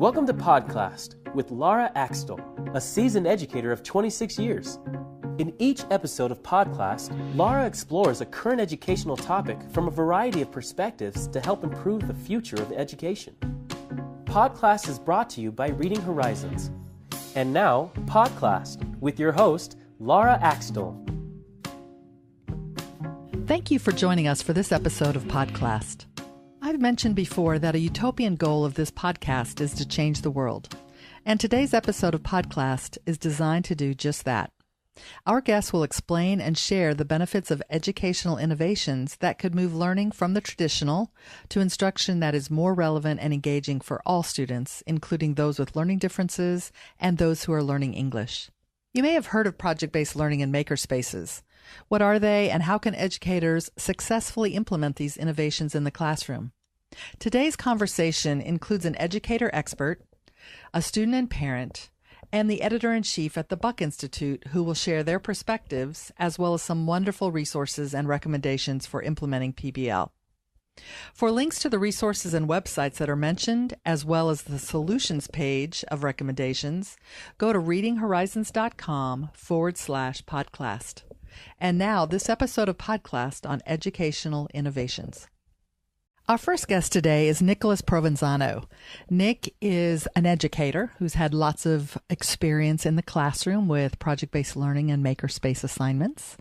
Welcome to Podclassed with Laura Axtell, a seasoned educator of 26 years. In each episode of Podclassed, Laura explores a current educational topic from a variety of perspectives to help improve the future of education. Podclassed is brought to you by Reading Horizons. And now, Podclassed with your host, Laura Axtell. Thank you for joining us for this episode of Podclassed. I've mentioned before that a utopian goal of this podcast is to change the world. And today's episode of Podclassed is designed to do just that. Our guests will explain and share the benefits of educational innovations that could move learning from the traditional to instruction that is more relevant and engaging for all students, including those with learning differences and those who are learning English. You may have heard of project-based learning and makerspaces. What are they, and how can educators successfully implement these innovations in the classroom? Today's conversation includes an educator expert, a student and parent, and the editor-in-chief at the Buck Institute, who will share their perspectives, as well as some wonderful resources and recommendations for implementing PBL. For links to the resources and websites that are mentioned, as well as the solutions page of recommendations, go to readinghorizons.com/Podclassed. And now, this episode of Podclassed on educational innovations. Our first guest today is Nick Provenzano. Nick is an educator who's had lots of experience in the classroom with project-based learning and makerspace assignments.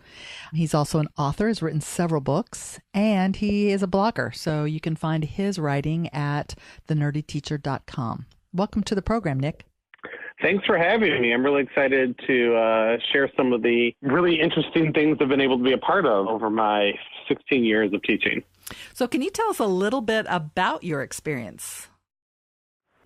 He's also an author, has written several books, and he is a blogger. So you can find his writing at thenerdyteacher.com. Welcome to the program, Nick. Thanks for having me. I'm really excited to share some of the really interesting things I've been able to be a part of over my 16 years of teaching. So can you tell us a little bit about your experience?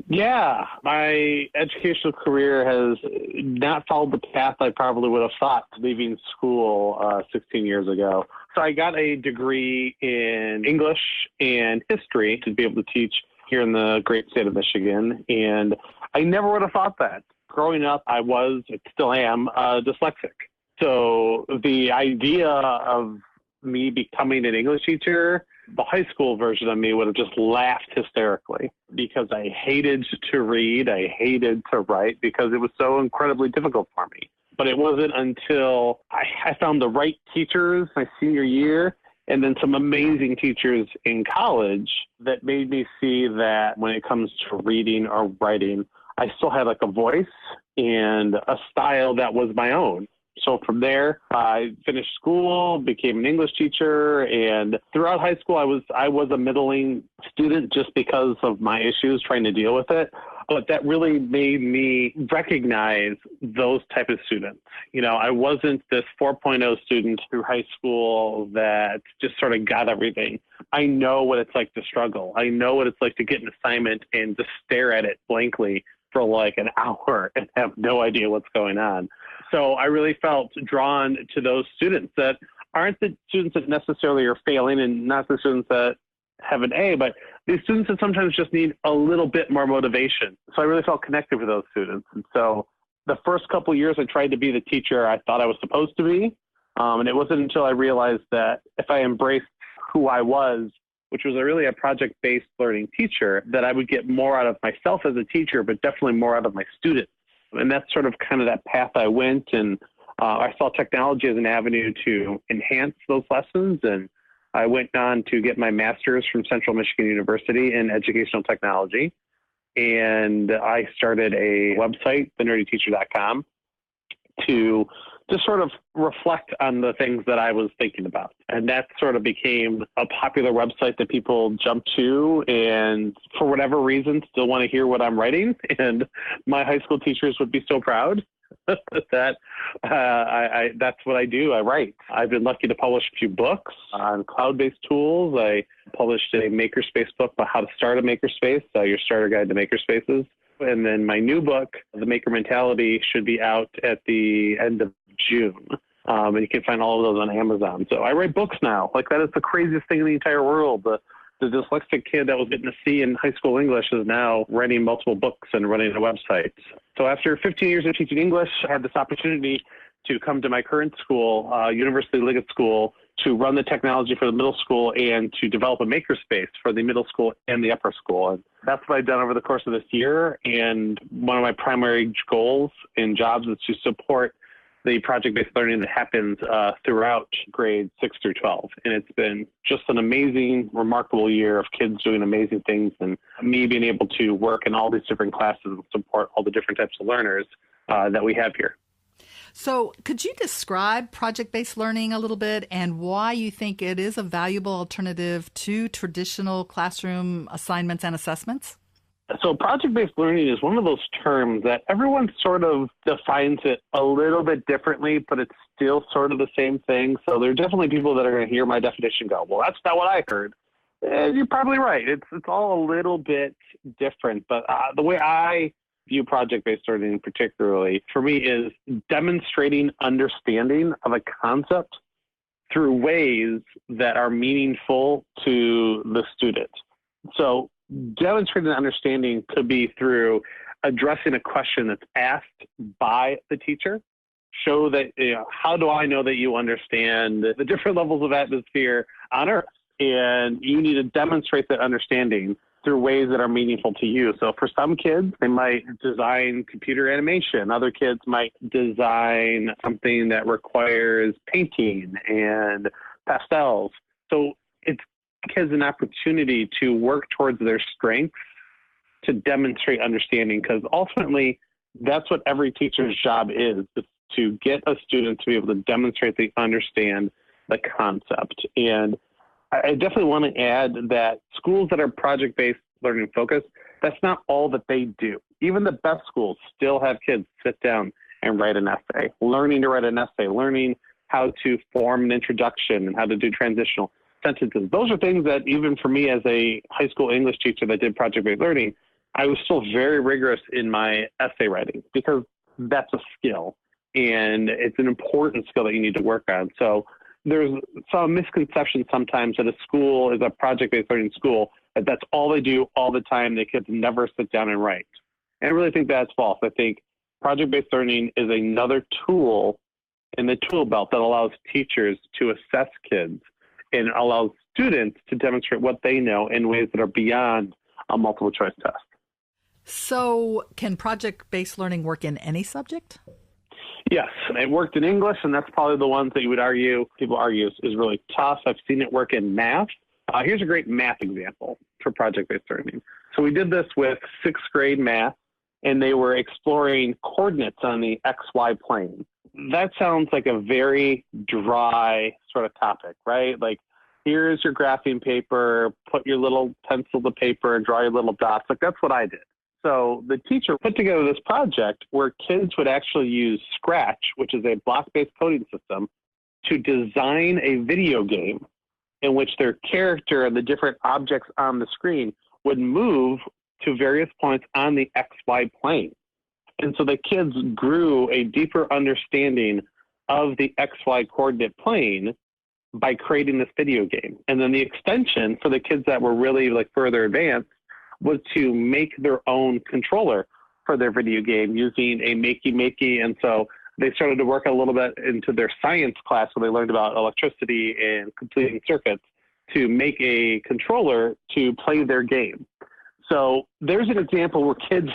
Yeah, my educational career has not followed the path I probably would have thought leaving school 16 years ago. So I got a degree in English and history to be able to teach here in the great state of Michigan, and I never would have thought that. Growing up, I still am, dyslexic. So the idea of me becoming an English teacher, the high school version of me would have just laughed hysterically because I hated to read, I hated to write because it was so incredibly difficult for me. But it wasn't until I found the right teachers my senior year and then some amazing teachers in college that made me see that when it comes to reading or writing, I still had like a voice and a style that was my own. So from there, I finished school, became an English teacher, and throughout high school, I was a middling student just because of my issues trying to deal with it. But that really made me recognize those type of students. You know, I wasn't this 4.0 student through high school that just sort of got everything. I know what it's like to struggle. I know what it's like to get an assignment and just stare at it blankly for like an hour and have no idea what's going on. So I really felt drawn to those students that aren't the students that necessarily are failing and not the students that have an A, but these students that sometimes just need a little bit more motivation. So I really felt connected with those students. And so the first couple of years I tried to be the teacher I thought I was supposed to be. And it wasn't until I realized that if I embraced who I was, which was really a project-based learning teacher, that I would get more out of myself as a teacher, but definitely more out of my students. And that's sort of kind of that path I went. And I saw technology as an avenue to enhance those lessons. And I went on to get my master's from Central Michigan University in educational technology. And I started a website, thenerdyteacher.com, to just sort of reflect on the things that I was thinking about. And that sort of became a popular website that people jump to and for whatever reason still want to hear what I'm writing. And my high school teachers would be so proud that that's what I do. I write. I've been lucky to publish a few books on cloud-based tools. I published a Makerspace book about how to start a Makerspace, your starter guide to Makerspaces. And then my new book, The Maker Mentality, should be out at the end of June. And you can find all of those on Amazon. So I write books now. Like, that is the craziest thing in the entire world. The dyslexic kid that was getting a C in high school English is now writing multiple books and running a website. So after 15 years of teaching English, I had this opportunity to come to my current school, University Liggett School, to run the technology for the middle school and to develop a makerspace for the middle school and the upper school. And that's what I've done over the course of this year. And one of my primary goals and jobs is to support the project-based learning that happens throughout grades 6 through 12. And it's been just an amazing, remarkable year of kids doing amazing things and me being able to work in all these different classes and support all the different types of learners that we have here. So could you describe project-based learning a little bit and why you think it is a valuable alternative to traditional classroom assignments and assessments? So project-based learning is one of those terms that everyone sort of defines it a little bit differently, but it's still sort of the same thing. So there are definitely people that are going to hear my definition go, well, that's not what I heard. And you're probably right. It's all a little bit different. But the way I view project-based learning particularly, for me, is demonstrating understanding of a concept through ways that are meaningful to the student. So demonstrating understanding could be through addressing a question that's asked by the teacher. Show that, how do I know that you understand the different levels of atmosphere on Earth? And you need to demonstrate that understanding through ways that are meaningful to you. So for some kids, they might design computer animation. Other kids might design something that requires painting and pastels. So it's kids an opportunity to work towards their strengths to demonstrate understanding, because ultimately that's what every teacher's job is to get a student to be able to demonstrate they understand the concept. And I definitely want to add that schools that are project-based learning focused, that's not all that they do. Even the best schools still have kids sit down and write an essay, learning to write an essay, learning how to form an introduction and how to do transitional sentences. Those are things that even for me as a high school English teacher that did project-based learning, I was still very rigorous in my essay writing because that's a skill and it's an important skill that you need to work on. So there's some misconception sometimes that a school is a project-based learning school, that that's all they do all the time. The kids never sit down and write. And I really think that's false. I think project-based learning is another tool in the tool belt that allows teachers to assess kids and allows students to demonstrate what they know in ways that are beyond a multiple choice test. So can project-based learning work in any subject? Yes, it worked in English, and that's probably the ones that people argue is really tough. I've seen it work in math. Here's a great math example for project-based learning. So we did this with sixth grade math, and they were exploring coordinates on the XY plane. That sounds like a very dry sort of topic, right? Like, here's your graphing paper, put your little pencil to paper and draw your little dots. Like, that's what I did. So the teacher put together this project where kids would actually use Scratch, which is a block-based coding system, to design a video game in which their character and the different objects on the screen would move to various points on the XY plane. And so the kids grew a deeper understanding of the XY coordinate plane by creating this video game. And then the extension for the kids that were really further advanced was to make their own controller for their video game using a makey. And so they started to work a little bit into their science class where they learned about electricity and completing circuits to make a controller to play their game. So there's an example where kids,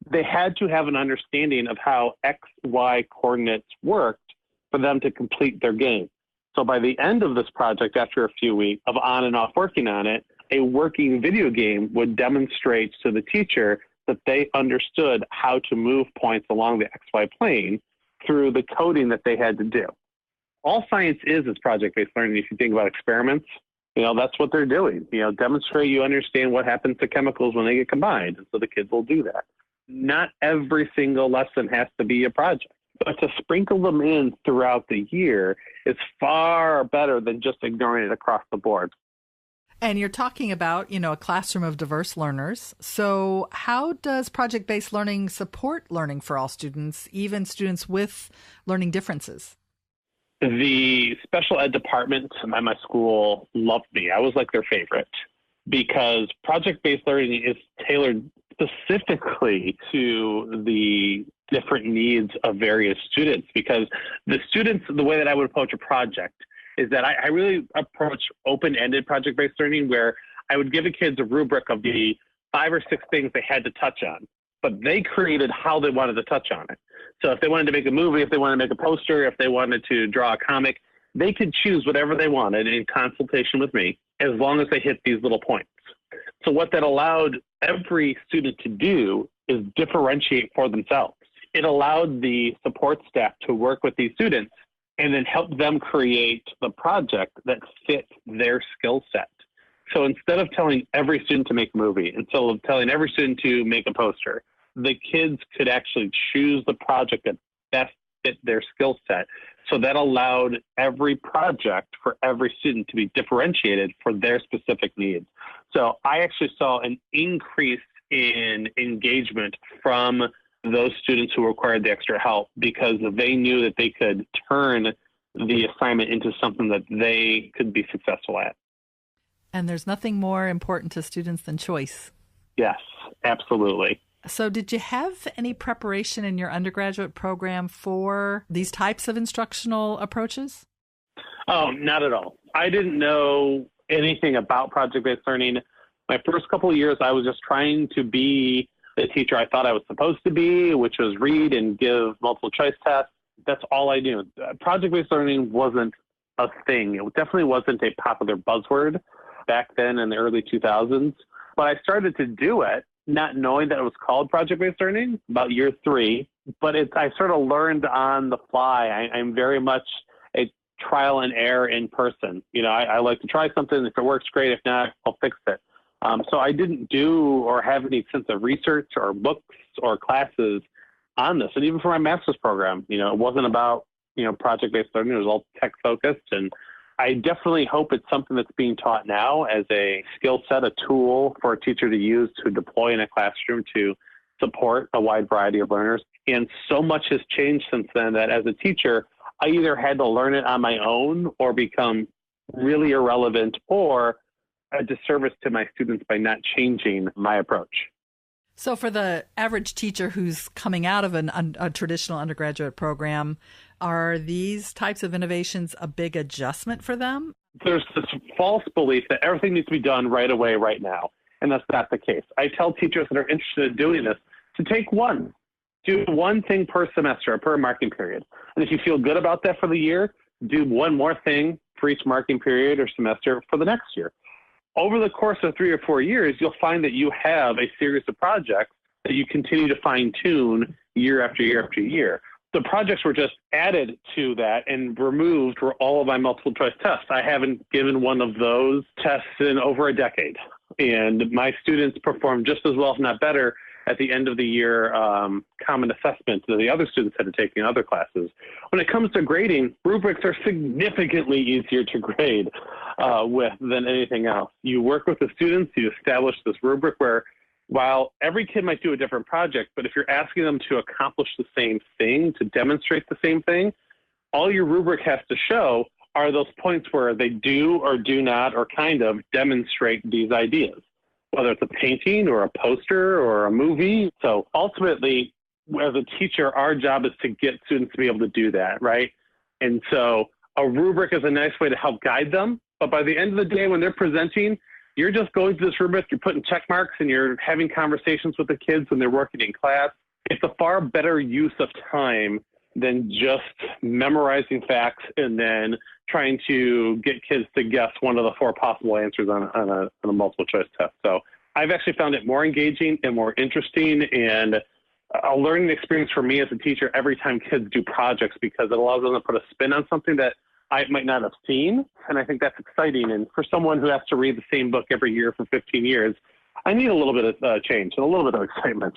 they had to have an understanding of how XY coordinates worked for them to complete their game. So by the end of this project, after a few weeks of on and off working on it, a working video game would demonstrate to the teacher that they understood how to move points along the XY plane through the coding that they had to do. All science is project-based learning. If you think about experiments, that's what they're doing. Demonstrate you understand what happens to chemicals when they get combined. And so the kids will do that. Not every single lesson has to be a project, but to sprinkle them in throughout the year is far better than just ignoring it across the board. And you're talking about, a classroom of diverse learners. So how does project-based learning support learning for all students, even students with learning differences? The special ed department at my school loved me. I was like their favorite because project-based learning is tailored specifically to the different needs of various students, because the students, the way that I would approach a project is that I really approach open-ended project-based learning, where I would give the kids a rubric of the 5 or 6 things they had to touch on, but they created how they wanted to touch on it. So if they wanted to make a movie, if they wanted to make a poster, if they wanted to draw a comic, they could choose whatever they wanted in consultation with me, as long as they hit these little points. So what that allowed every student to do is differentiate for themselves. It allowed the support staff to work with these students and then help them create the project that fit their skill set. So instead of telling every student to make a movie, instead of telling every student to make a poster, the kids could actually choose the project that best fit their skill set. So that allowed every project for every student to be differentiated for their specific needs. So I actually saw an increase in engagement from those students who required the extra help, because they knew that they could turn the assignment into something that they could be successful at. And there's nothing more important to students than choice. Yes, absolutely. So did you have any preparation in your undergraduate program for these types of instructional approaches? Oh, not at all. I didn't know anything about project-based learning. My first couple of years, I was just trying to be the teacher I thought I was supposed to be, which was read and give multiple choice tests. That's all I knew. Project-based learning wasn't a thing. It definitely wasn't a popular buzzword back then in the early 2000s. But I started to do it, not knowing that it was called project-based learning, about year 3. But I sort of learned on the fly. I'm very much a trial and error in person. You know, I like to try something. If it works, great. If not, I'll fix it. So I didn't do or have any sense of research or books or classes on this. And even for my master's program, you know, it wasn't about, you know, project-based learning. It was all tech-focused. And I definitely hope it's something that's being taught now as a skill set, a tool for a teacher to use to deploy in a classroom to support a wide variety of learners. And so much has changed since then that as a teacher, I either had to learn it on my own or become really irrelevant or a disservice to my students by not changing my approach. So for the average teacher who's coming out of a traditional undergraduate program, are these types of innovations a big adjustment for them? There's this false belief that everything needs to be done right away, right now. And that's not the case. I tell teachers that are interested in doing this to take one. Do one thing per semester or per marking period. And if you feel good about that for the year, do one more thing for each marking period or semester for the next year. Over the course of 3 or 4 years, you'll find that you have a series of projects that you continue to fine-tune year after year after year. The projects were just added to that and removed were all of my multiple choice tests. I haven't given one of those tests in over a decade. And my students performed just as well, if not better, at the end of the year common assessment that the other students had to take in other classes. When it comes to grading, rubrics are significantly easier to grade with than anything else. You work with the students, you establish this rubric where while every kid might do a different project, but if you're asking them to accomplish the same thing, to demonstrate the same thing, all your rubric has to show are those points where they do or do not or kind of demonstrate these ideas, whether it's a painting or a poster or a movie. So ultimately, as a teacher, our job is to get students to be able to do that, right? And so a rubric is a nice way to help guide them. But by the end of the day, when they're presenting, you're just going through this rubric, you're putting check marks, and you're having conversations with the kids when they're working in class. It's a far better use of time than just memorizing facts and then trying to get kids to guess one of the 4 possible answers on a multiple choice test. So I've actually found it more engaging and more interesting and a learning experience for me as a teacher every time kids do projects, because it allows them to put a spin on something that I might not have seen. And I think that's exciting. And for someone who has to read the same book every year for 15 years, I need a little bit of change and a little bit of excitement.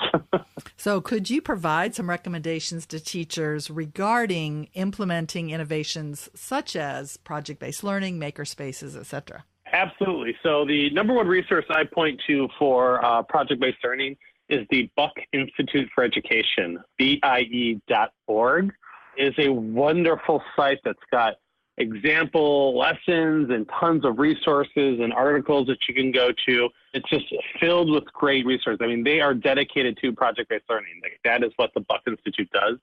So could you provide some recommendations to teachers regarding implementing innovations such as project-based learning, makerspaces, et cetera? Absolutely. So the number one resource I point to for project-based learning is the Buck Institute for Education, BIE.org. It is a wonderful site that's got example lessons and tons of resources and articles that you can go to. It's just filled with great resources. I mean, they are dedicated to project-based learning. Like, that is what the Buck Institute does.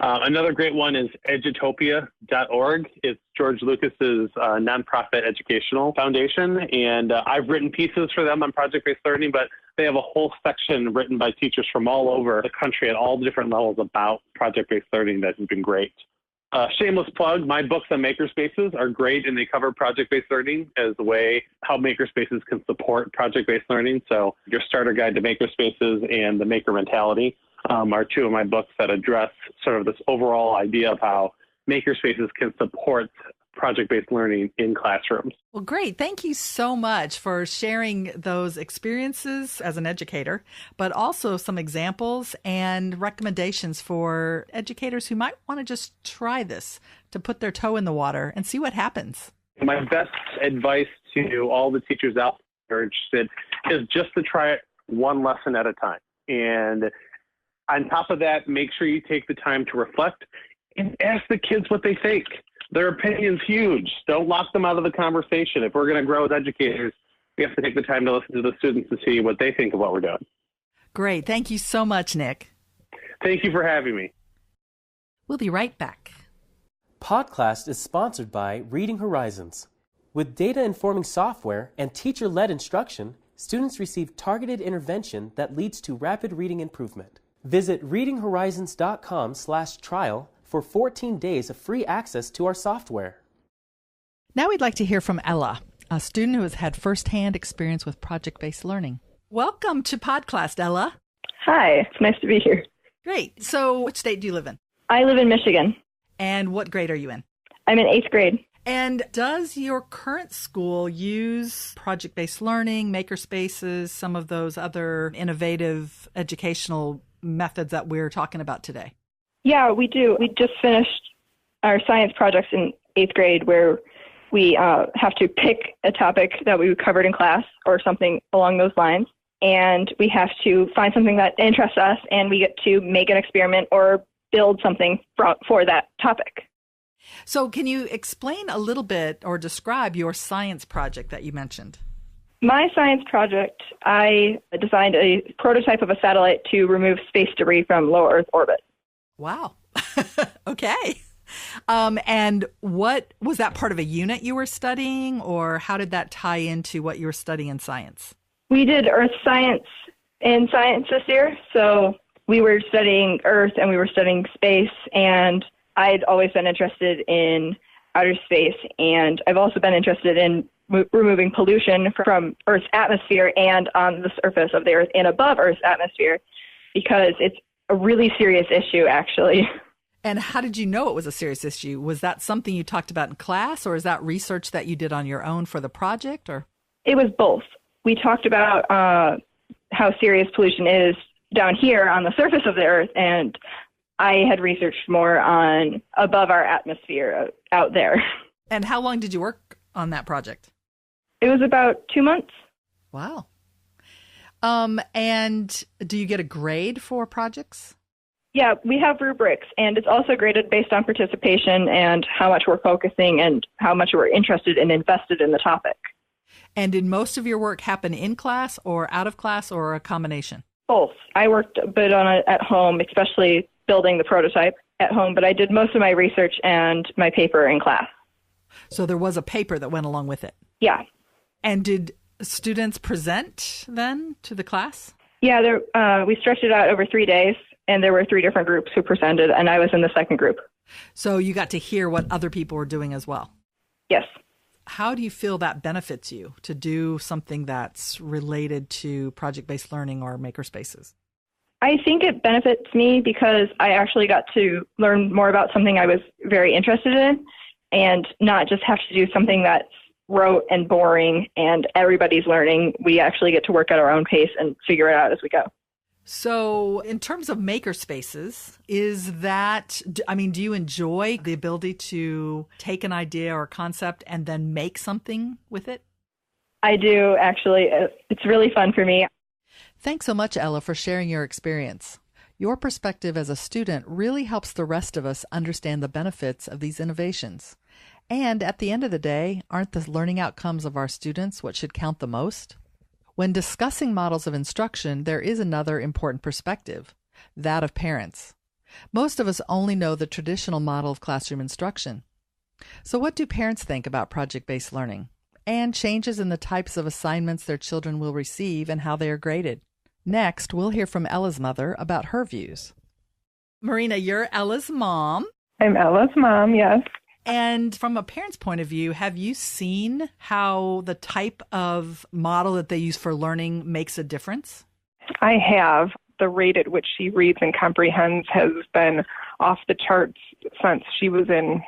Another great one is edutopia.org. It's George Lucas's nonprofit educational foundation. And I've written pieces for them on project-based learning, but they have a whole section written by teachers from all over the country at all different levels about project-based learning that has been great. Shameless plug, my books on Makerspaces are great, and they cover project-based learning as a way how Makerspaces can support project-based learning. So your starter guide to Makerspaces and the Maker Mentality are two of my books that address sort of this overall idea of how Makerspaces can support project-based learning in classrooms. Well, great. Thank you so much for sharing those experiences as an educator, but also some examples and recommendations for educators who might want to just try this, to put their toe in the water and see what happens. My best advice to all the teachers out there who are interested is just to try it one lesson at a time. And on top of that, make sure you take the time to reflect and ask the kids what they think. Their opinion's huge. Don't lock them out of the conversation. If we're going to grow as educators, we have to take the time to listen to the students to see what they think of what we're doing. Great. Thank you so much, Nick. Thank you for having me. We'll be right back. Podclassed is sponsored by Reading Horizons. With data-informing software and teacher-led instruction, students receive targeted intervention that leads to rapid reading improvement. Visit readinghorizons.com/trial for 14 days of free access to our software. Now we'd like to hear from Ella, a student who has had firsthand experience with project-based learning. Welcome to Podclassed, Ella. Hi, it's nice to be here. Great. So which state do you live in? I live in Michigan. And what grade are you in? I'm in 8th grade. And does your current school use project-based learning, Makerspaces, some of those other innovative educational methods that we're talking about today? Yeah, we do. We just finished our science projects in 8th grade where we have to pick a topic that we covered in class or something along those lines. And we have to find something that interests us, and we get to make an experiment or build something for that topic. So can you explain a little bit or describe your science project that you mentioned? My science project, I designed a prototype of a satellite to remove space debris from low Earth orbit. Wow. Okay. And what was that part of a unit you were studying, or how did that tie into what you were studying in science? We did Earth science in science this year. So we were studying Earth and we were studying space, and I'd always been interested in outer space, and I've also been interested in removing pollution from Earth's atmosphere and on the surface of the Earth and above Earth's atmosphere, because it's a really serious issue, actually. And how did you know it was a serious issue? Was that something you talked about in class, or is that research that you did on your own for the project? Or it was both. We talked about how serious pollution is down here on the surface of the Earth, and I had researched more on above our atmosphere out there. And how long did you work on that project? It was about 2 months. Wow. And do you get a grade for projects? Yeah, we have rubrics, and it's also graded based on participation and how much we're focusing and how much we're interested and invested in the topic. And did most of your work happen in class or out of class, or a combination? Both. I worked a bit on it at home, especially building the prototype at home, but I did most of my research and my paper in class. So there was a paper that went along with it? Yeah. And did students present then to the class? Yeah, we stretched it out over 3 days, and there were 3 different groups who presented, and I was in the second group. So you got to hear what other people were doing as well? Yes. How do you feel that benefits you to do something that's related to project-based learning or makerspaces? I think it benefits me because I actually got to learn more about something I was very interested in, and not just have to do something that's rote and boring and everybody's learning. We actually get to work at our own pace and figure it out as we go. So in terms of makerspaces, do you enjoy the ability to take an idea or concept and then make something with it? I do, actually. It's really fun for me. Thanks so much, Ella, for sharing your experience. Your perspective as a student really helps the rest of us understand the benefits of these innovations. And at the end of the day, aren't the learning outcomes of our students what should count the most? When discussing models of instruction, there is another important perspective, that of parents. Most of us only know the traditional model of classroom instruction. So what do parents think about project-based learning and changes in the types of assignments their children will receive and how they are graded? Next, we'll hear from Ella's mother about her views. Marina, you're Ella's mom. I'm Ella's mom, yes. And from a parent's point of view, have you seen how the type of model that they use for learning makes a difference? I have. The rate at which she reads and comprehends has been off the charts since she was in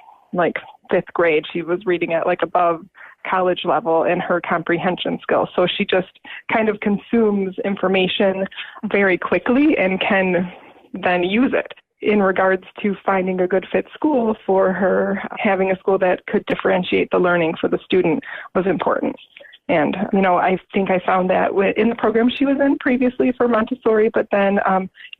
fifth grade. She was reading at above college level in her comprehension skills. So she just kind of consumes information very quickly and can then use it. In regards to finding a good fit school for her, having a school that could differentiate the learning for the student was important. And, I think I found that in the program she was in previously for Montessori, but then,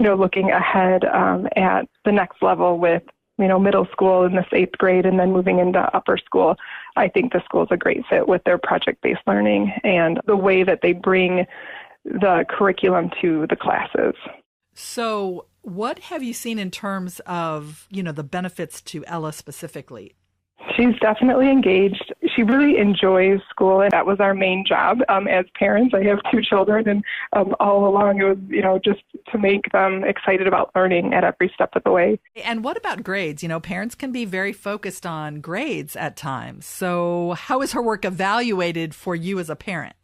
looking ahead at the next level with, middle school in this 8th grade and then moving into upper school, I think the school is a great fit with their project-based learning and the way that they bring the curriculum to the classes. So what have you seen in terms of, the benefits to Ella specifically? She's definitely engaged. She really enjoys school, and that was our main job as parents. I have 2 children, and all along it was, just to make them excited about learning at every step of the way. And what about grades? Parents can be very focused on grades at times. So how is her work evaluated for you as a parent?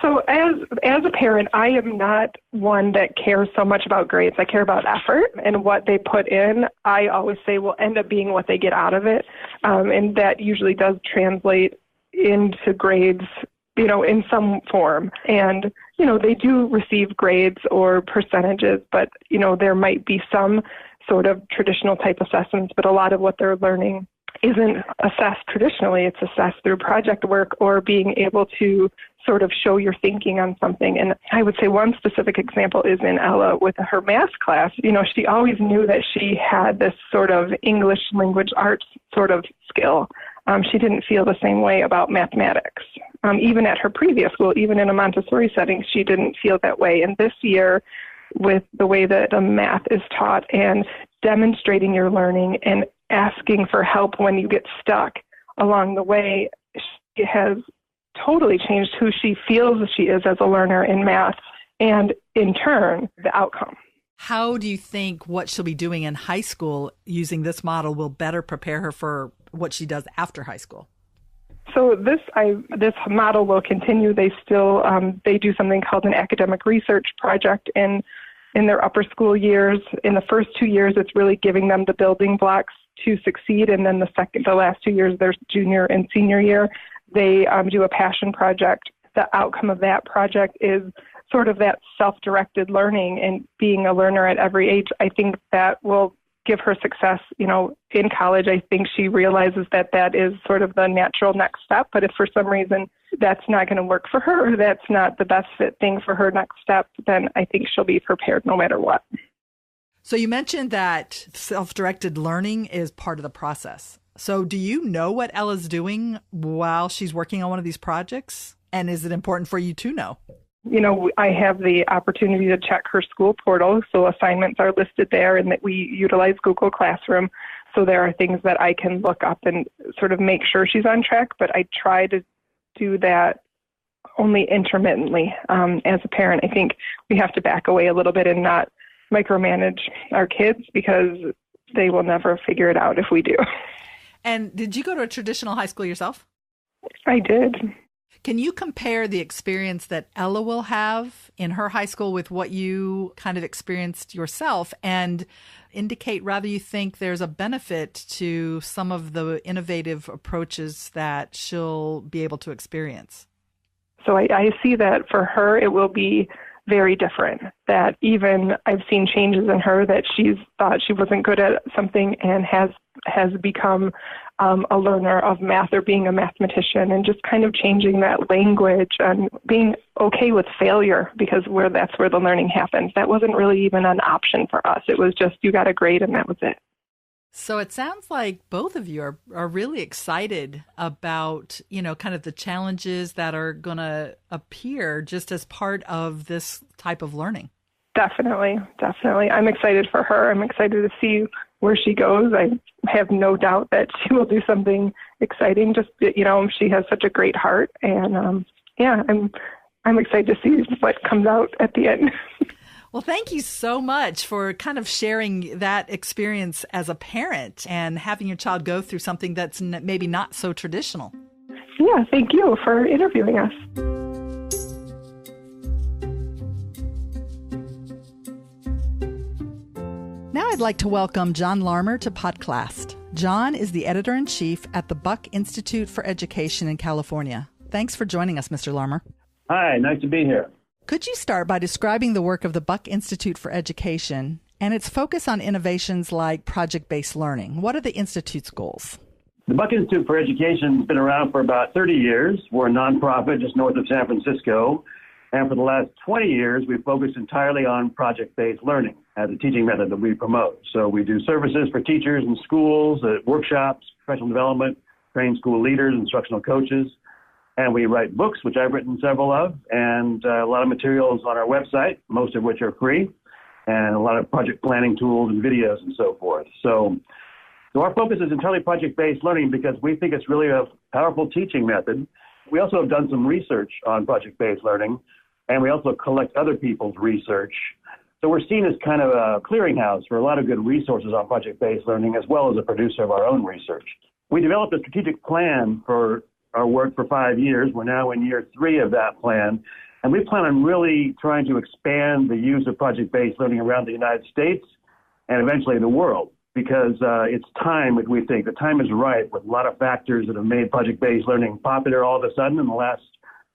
So as a parent, I am not one that cares so much about grades. I care about effort, and what they put in, I always say will end up being what they get out of it. And that usually does translate into grades, in some form. And, they do receive grades or percentages, but, there might be some sort of traditional type assessments, but a lot of what they're learning isn't assessed traditionally. It's assessed through project work or being able to sort of show your thinking on something. And I would say one specific example is in Ella with her math class. She always knew that she had this sort of English language arts sort of skill. She didn't feel the same way about mathematics. Even at her previous school, even in a Montessori setting, she didn't feel that way. And this year, with the way that the math is taught and demonstrating your learning and asking for help when you get stuck along the way, she has totally changed who she feels she is as a learner in math and, in turn, the outcome. How do you think what she'll be doing in high school using this model will better prepare her for what she does after high school? So this model will continue. They still they do something called an academic research project in their upper school years. In the first 2 years, it's really giving them the building blocks to succeed, and then the last 2 years, their junior and senior year, they do a passion project. The outcome of that project is sort of that self-directed learning and being a learner at every age. I think that will give her success, in college. I think she realizes that is sort of the natural next step. But if for some reason that's not going to work for her, or that's not the best fit thing for her next step, then I think she'll be prepared no matter what. So you mentioned that self-directed learning is part of the process. So do you know what Ella's doing while she's working on one of these projects? And is it important for you to know? I have the opportunity to check her school portal, so assignments are listed there, and that we utilize Google Classroom. So there are things that I can look up and sort of make sure she's on track, but I try to do that only intermittently. As a parent, I think we have to back away a little bit and not micromanage our kids, because they will never figure it out if we do. And did you go to a traditional high school yourself? I did. Can you compare the experience that Ella will have in her high school with what you kind of experienced yourself, and indicate rather you think there's a benefit to some of the innovative approaches that she'll be able to experience? So I see that for her it will be very different, that even I've seen changes in her that she's thought she wasn't good at something and has become a learner of math or being a mathematician, and just kind of changing that language and being okay with failure, because that's where the learning happens. That wasn't really even an option for us. It was just you got a grade and that was it. So it sounds like both of you are really excited about, kind of the challenges that are going to appear just as part of this type of learning. Definitely. I'm excited for her. I'm excited to see where she goes. I have no doubt that she will do something exciting. Just, she has such a great heart. And, I'm excited to see what comes out at the end. Well, thank you so much for kind of sharing that experience as a parent and having your child go through something that's maybe not so traditional. Yeah, thank you for interviewing us. Now I'd like to welcome John Larmer to Podclassed. John is the editor-in-chief at the Buck Institute for Education in California. Thanks for joining us, Mr. Larmer. Hi, nice to be here. Could you start by describing the work of the Buck Institute for Education and its focus on innovations like project-based learning? What are the Institute's goals? The Buck Institute for Education has been around for about 30 years. We're a nonprofit just north of San Francisco. And for the last 20 years, we've focused entirely on project-based learning as a teaching method that we promote. So we do services for teachers in schools, workshops, professional development, train school leaders, instructional coaches. And we write books, which I've written several of, and a lot of materials on our website, most of which are free, and a lot of project planning tools and videos and so forth. So our focus is entirely project-based learning because we think it's really a powerful teaching method. We also have done some research on project-based learning, and we also collect other people's research. So we're seen as kind of a clearinghouse for a lot of good resources on project-based learning, as well as a producer of our own research. We developed a strategic plan for our work for 5 years. We're now in year 3 of that plan, and we plan on really trying to expand the use of project-based learning around the United States and eventually the world, because it's time, we think. The time is right with a lot of factors that have made project-based learning popular all of a sudden in the last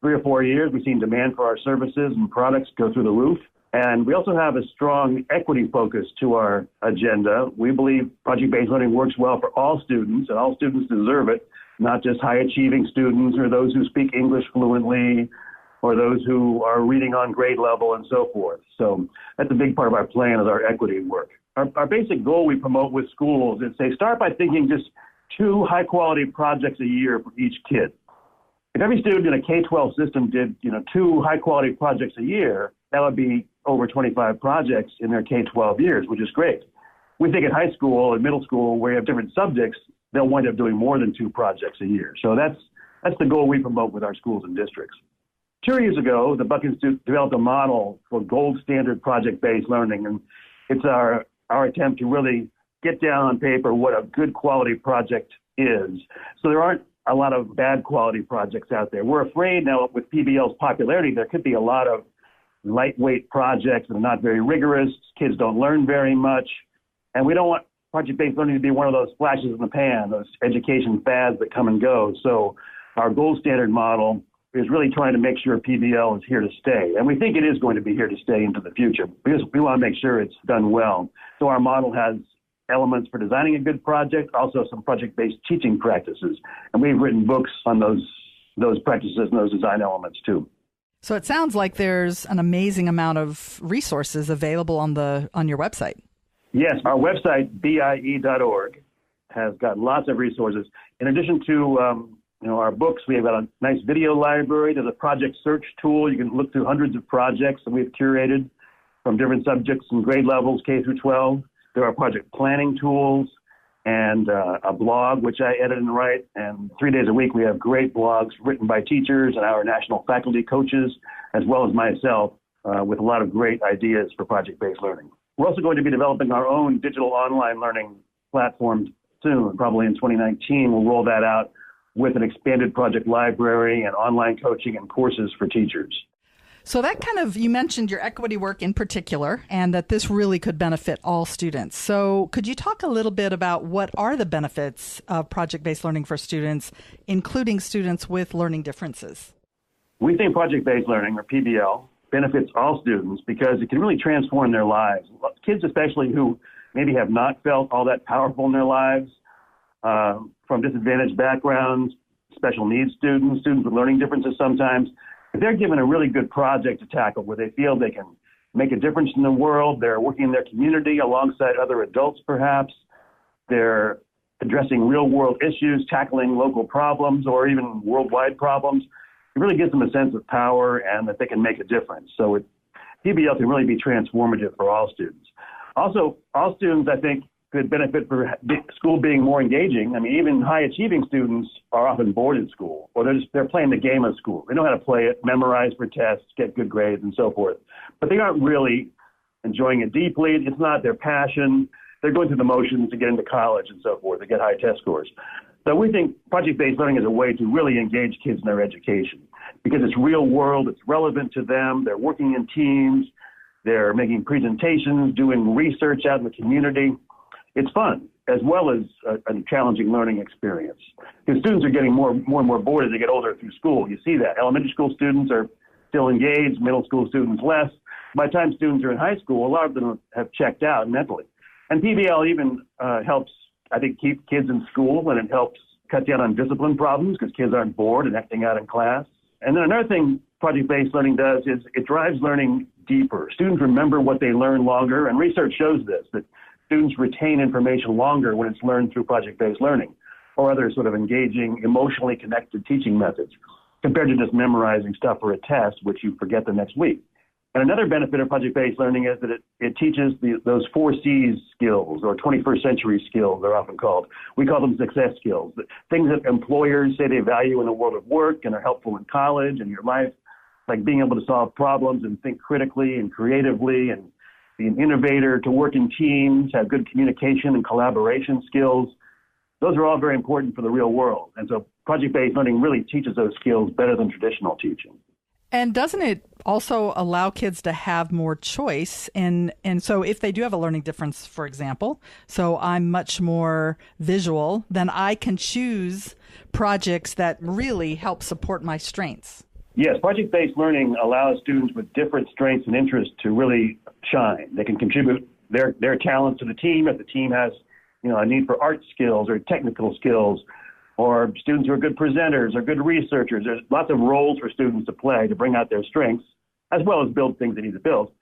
3 or 4 years. We've seen demand for our services and products go through the roof. And we also have a strong equity focus to our agenda. We believe project-based learning works well for all students, and all students deserve it, not just high-achieving students or those who speak English fluently or those who are reading on grade level and so forth. So that's a big part of our plan is our equity work. Our basic goal we promote with schools is say start by thinking just 2 high-quality projects a year for each kid. If every student in a K-12 system did 2 high-quality projects a year, that would be over 25 projects in their K-12 years, which is great. We think at high school and middle school, where you have different subjects, they'll wind up doing more than 2 projects a year. So that's the goal we promote with our schools and districts. 2 years ago, the Buck Institute developed a model for gold standard project-based learning, and it's our attempt to really get down on paper what a good quality project is. So there aren't a lot of bad quality projects out there. We're afraid now with PBL's popularity, there could be a lot of lightweight projects that are not very rigorous. Kids don't learn very much. And we don't want project-based learning to be one of those flashes in the pan, those education fads that come and go. So our gold standard model is really trying to make sure PBL is here to stay. And we think it is going to be here to stay into the future because we want to make sure it's done well. So our model has elements for designing a good project, also some project-based teaching practices. And we've written books on those practices and those design elements too. So it sounds like there's an amazing amount of resources available on your website. Yes, our website, BIE.org, has got lots of resources. In addition to our books, we have got a nice video library. There's a project search tool. You can look through hundreds of projects that we've curated from different subjects and grade levels, K through 12. There are project planning tools and a blog, which I edit and write. And 3 days a week, we have great blogs written by teachers and our national faculty coaches, as well as myself, with a lot of great ideas for project-based learning. We're also going to be developing our own digital online learning platform soon. Probably in 2019, we'll roll that out with an expanded project library and online coaching and courses for teachers. So that you mentioned your equity work in particular, and that this really could benefit all students. So could you talk a little bit about what are the benefits of project-based learning for students, including students with learning differences? We think project-based learning, or PBL, benefits all students because it can really transform their lives. Kids especially who maybe have not felt all that powerful in their lives, from disadvantaged backgrounds, special needs students with learning differences sometimes, if they're given a really good project to tackle where they feel they can make a difference in the world, they're working in their community alongside other adults perhaps, they're addressing real-world issues, tackling local problems or even worldwide problems, it really gives them a sense of power and that they can make a difference. So PBL can really be transformative for all students. Also, all students, I think, could benefit for school being more engaging. I mean, even high-achieving students are often bored in school, or they're playing the game of school. They know how to play it, memorize for tests, get good grades, and so forth. But they aren't really enjoying it deeply. It's not their passion. They're going through the motions to get into college and so forth, to get high test scores. So we think project-based learning is a way to really engage kids in their education because it's real world, it's relevant to them, they're working in teams, they're making presentations, doing research out in the community. It's fun, as well as a challenging learning experience. Because students are getting more and more bored as they get older through school. You see that. Elementary school students are still engaged, middle school students less. By the time students are in high school, a lot of them have checked out mentally. And PBL even helps, I think, keep kids in school, and it helps cut down on discipline problems because kids aren't bored and acting out in class. And then another thing project-based learning does is it drives learning deeper. Students remember what they learn longer, and research shows this, that students retain information longer when it's learned through project-based learning or other sort of engaging, emotionally connected teaching methods compared to just memorizing stuff for a test, which you forget the next week. And another benefit of project-based learning is that it teaches those 4 C's skills, or 21st century skills, they're often called. We call them success skills, things that employers say they value in the world of work and are helpful in college and your life, like being able to solve problems and think critically and creatively and be an innovator, to work in teams, have good communication and collaboration skills. Those are all very important for the real world. And so project-based learning really teaches those skills better than traditional teaching. And doesn't it also allow kids to have more choice? And so if they do have a learning difference, for example, so I'm much more visual, then I can choose projects that really help support my strengths. Yes, project-based learning allows students with different strengths and interests to really shine. They can contribute their talents to the team if the team has, a need for art skills or technical skills, or students who are good presenters or good researchers. There's lots of roles for students to play to bring out their strengths, as well as build things they need to build.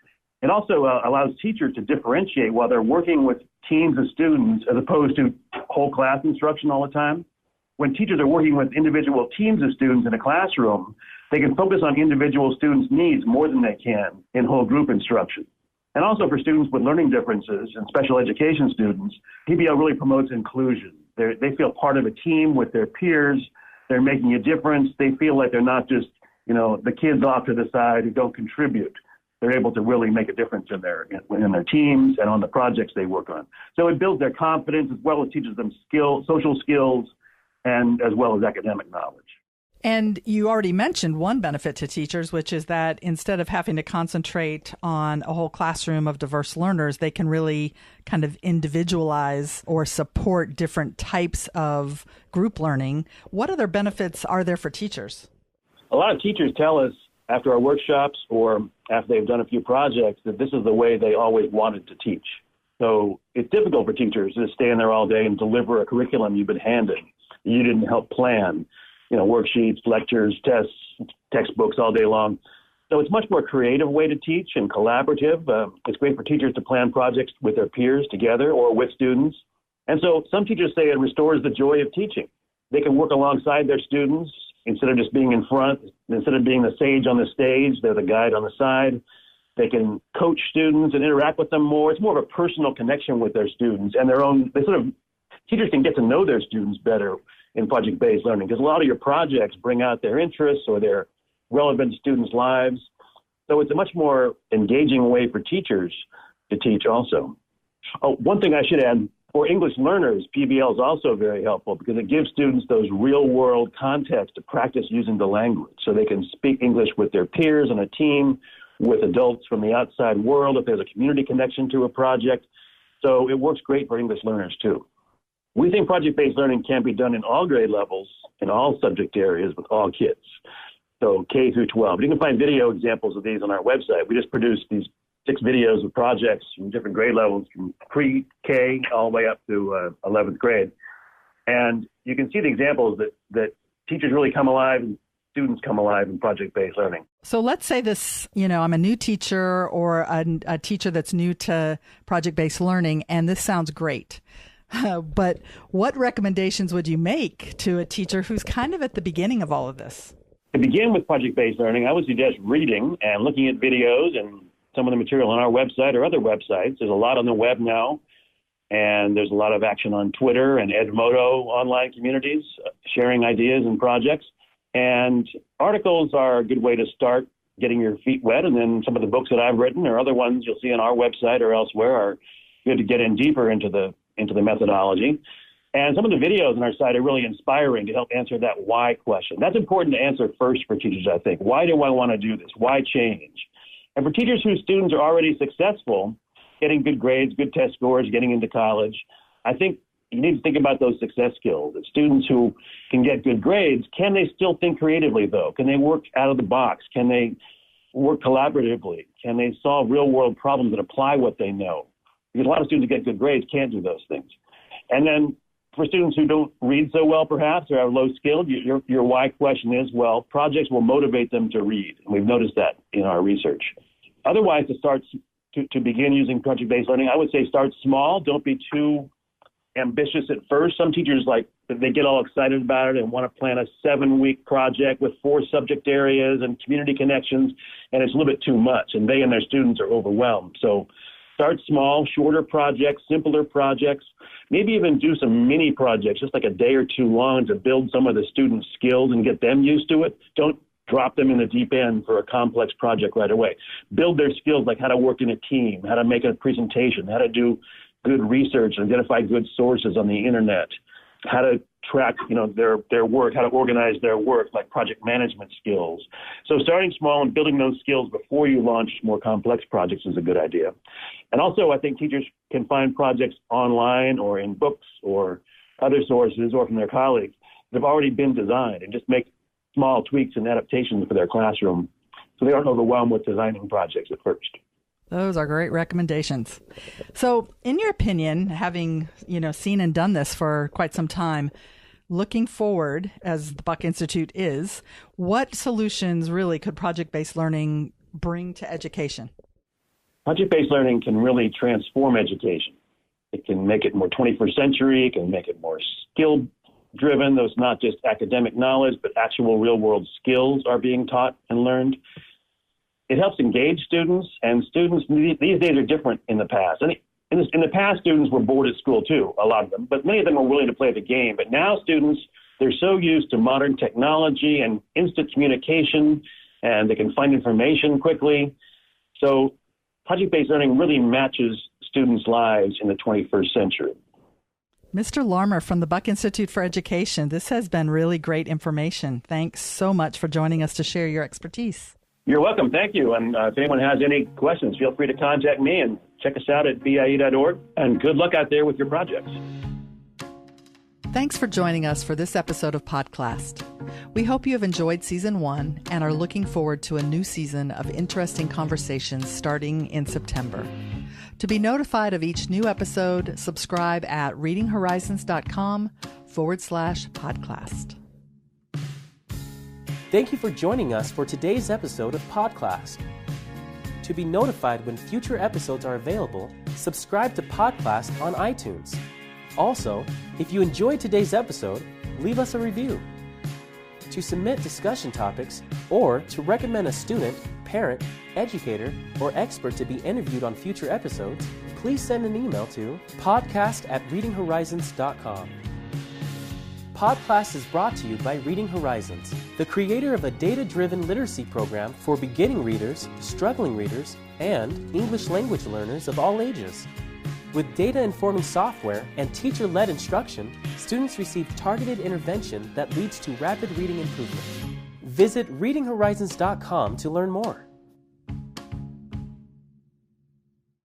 It also allows teachers to differentiate while they're working with teams of students as opposed to whole class instruction all the time. When teachers are working with individual teams of students in a classroom, they can focus on individual students' needs more than they can in whole group instruction. And also for students with learning differences and special education students, PBL really promotes inclusion. They feel part of a team with their peers. They're making a difference. They feel like they're not just, the kids off to the side who don't contribute. They're able to really make a difference in their teams and on the projects they work on. So it builds their confidence as well as teaches them social skills and as well as academic knowledge. And you already mentioned one benefit to teachers, which is that instead of having to concentrate on a whole classroom of diverse learners, they can really kind of individualize or support different types of group learning. What other benefits are there for teachers? A lot of teachers tell us after our workshops or after they've done a few projects that this is the way they always wanted to teach. So it's difficult for teachers to stay in there all day and deliver a curriculum you've been handed. You didn't help plan. Worksheets, lectures, tests, textbooks all day long. So it's a much more creative way to teach and collaborative. It's great for teachers to plan projects with their peers together or with students. And so some teachers say it restores the joy of teaching. They can work alongside their students instead of just being in front, instead of being the sage on the stage, they're the guide on the side. They can coach students and interact with them more. It's more of a personal connection with their students and teachers can get to know their students better in project-based learning, because a lot of your projects bring out their interests or their relevant students' lives. So it's a much more engaging way for teachers to teach also. Oh, one thing I should add, for English learners, PBL is also very helpful because it gives students those real-world context to practice using the language so they can speak English with their peers on a team, with adults from the outside world, if there's a community connection to a project. So it works great for English learners too. We think project-based learning can be done in all grade levels, in all subject areas with all kids, so K through 12. You can find video examples of these on our website. We just produced these 6 videos of projects from different grade levels, from pre-K all the way up to 11th grade. And you can see the examples that teachers really come alive and students come alive in project-based learning. So let's say this, I'm a new teacher or a teacher that's new to project-based learning, and this sounds great. But what recommendations would you make to a teacher who's kind of at the beginning of all of this? To begin with project-based learning, I would suggest reading and looking at videos and some of the material on our website or other websites. There's a lot on the web now, and there's a lot of action on Twitter and Edmodo online communities, sharing ideas and projects. And articles are a good way to start getting your feet wet, and then some of the books that I've written or other ones you'll see on our website or elsewhere are good to get in deeper into the methodology. And some of the videos on our site are really inspiring to help answer that why question. That's important to answer first for teachers, I think. Why do I want to do this? Why change? And for teachers whose students are already successful, getting good grades, good test scores, getting into college, I think you need to think about those success skills. The students who can get good grades, can they still think creatively, though? Can they work out of the box? Can they work collaboratively? Can they solve real-world problems and apply what they know? Because a lot of students who get good grades can't do those things. And then for students who don't read so well, perhaps, or are low skilled, your why question is, well, projects will motivate them to read. And we've noticed that in our research. Otherwise, to begin using project-based learning, I would say start small. Don't be too ambitious at first. Some teachers, they get all excited about it and want to plan a 7-week project with 4 subject areas and community connections, and it's a little bit too much, and they and their students are overwhelmed. So start small, shorter projects, simpler projects, maybe even do some mini projects, just like a day or 2 long, to build some of the students' skills and get them used to it. Don't drop them in the deep end for a complex project right away. Build their skills, like how to work in a team, how to make a presentation, how to do good research, identify good sources on the internet, how to track, their work, how to organize their work, like project management skills. So starting small and building those skills before you launch more complex projects is a good idea. And also, I think teachers can find projects online or in books or other sources or from their colleagues that have already been designed, and just make small tweaks and adaptations for their classroom so they aren't overwhelmed with designing projects at first. Those are great recommendations. So in your opinion, having, seen and done this for quite some time, looking forward, as the Buck Institute is, what solutions really could project-based learning bring to education? Project-based learning can really transform education. It can make it more 21st century. It can make it more skill-driven. Those not just academic knowledge, but actual real-world skills are being taught and learned. It helps engage students, and students these days are different in the past. In the past, students were bored at school too, a lot of them, but many of them were willing to play the game. But now students, they're so used to modern technology and instant communication, and they can find information quickly. So project-based learning really matches students' lives in the 21st century. Mr. Larmer from the Buck Institute for Education, this has been really great information. Thanks so much for joining us to share your expertise. You're welcome. Thank you. And if anyone has any questions, feel free to contact me, and check us out at BIE.org. And good luck out there with your projects. Thanks for joining us for this episode of Podclassed. We hope you have enjoyed Season 1 and are looking forward to a new season of interesting conversations starting in September. To be notified of each new episode, subscribe at readinghorizons.com/Podclassed. Thank you for joining us for today's episode of Podclassed. To be notified when future episodes are available, subscribe to Podclassed on iTunes. Also, if you enjoyed today's episode, leave us a review. To submit discussion topics or to recommend a student, parent, educator, or expert to be interviewed on future episodes, please send an email to podcast@readinghorizons.com. Podclassed is brought to you by Reading Horizons, the creator of a data-driven literacy program for beginning readers, struggling readers, and English language learners of all ages. With data-informing software and teacher-led instruction, students receive targeted intervention that leads to rapid reading improvement. Visit readinghorizons.com to learn more.